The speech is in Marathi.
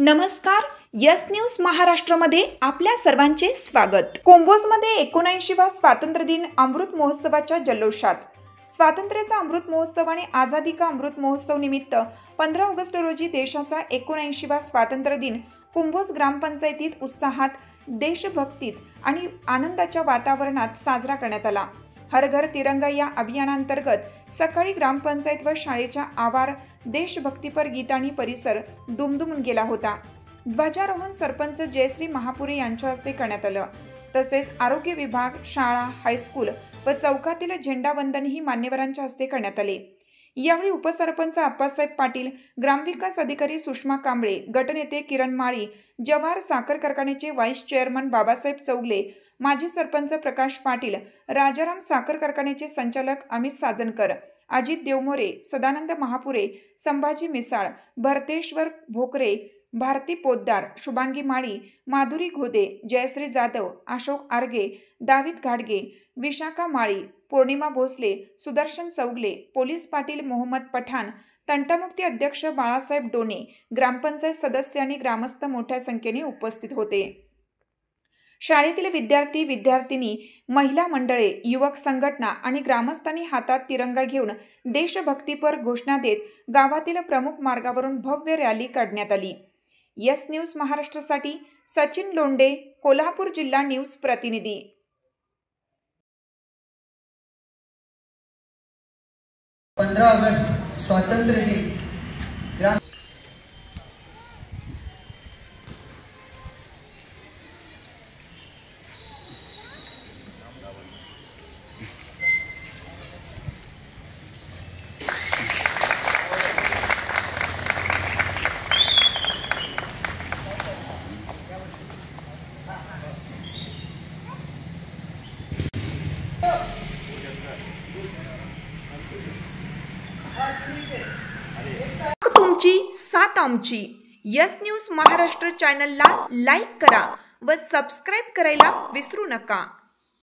नमस्कार. यस न्यूज महाराष्ट्रामध्ये आपल्या सर्वांचे स्वागत. कुंभोजमध्ये 79वा स्वातंत्र्य दिन अमृत महोत्सवाच्या जल्लोषात. स्वातंत्र्याचा अमृत महोत्सव आणि आझादी का अमृत महोत्सव निमित्त 15 ऑगस्ट रोजी देशाचा 79वा स्वातंत्र्य दिन कुंभोज ग्रामपंचायतीत उत्साहात, देशभक्तीत आणि आनंदाच्या वातावरणात साजरा करण्यात आला. हर घर तिरंगा या अभियानांतर्गत सकाळी ग्रामपंचायत व शाळेच्या आवार देशभक्तीपर गीतांनी परिसर दुमदुमून गेला होता. ध्वजारोहण सरपंच जयश्री महापुरे यांच्या हस्ते करण्यात आलं. तसेच आरोग्य विभाग, शाळा, हायस्कूल व चौकातील झेंडावंदनही मान्यवरांच्या हस्ते करण्यात आले. यावेळी उपसरपंच आप्पासाहेब पाटील, ग्रामविकास अधिकारी सुषमा कांबळे, गटनेते किरण माळी, जवाहर साखर कारखान्याचे व्हाईस चेअरमन बाबासाहेब चौगले, माजी सरपंच प्रकाश पाटील, राजाराम साखर कारखान्याचे संचालक अमित साजनकर, अजित देवमोरे, सदानंद महापुरे, संभाजी मिसाळ, भरतेश्वर भोकरे, भारती पोद्दार, शुभांगी माळी, माधुरी घोदे, जयश्री जाधव, अशोक आर्गे, दाविद घाडगे, विशाखा माळी, पौर्णिमा भोसले, सुदर्शन चौगले, पोलीस पाटील मोहम्मद पठाण, तंटामुक्ती अध्यक्ष बाळासाहेब डोने, ग्रामपंचायत सदस्य आणि ग्रामस्थ मोठ्या संख्येने उपस्थित होते. शाळेतील विद्यार्थी, विद्यार्थिनी, महिला मंडळे, युवक संघटना आणि ग्रामस्थांनी हातात तिरंगा घेऊन देशभक्तीपर घोषणा देत गावातील प्रमुख मार्गावरून भव्य रॅली काढण्यात आली. यस न्यूज महाराष्ट्रासाठी सचिन लोंढे, कोल्हापूर जिल्हा न्यूज प्रतिनिधी. 15 ऑगस्ट स्वातंत्र्य दिन ग्राम तुमची साथ आमची. यस न्यूज महाराष्ट्र चॅनलला लाईक करा व सबस्क्राईब करायला विसरू नका.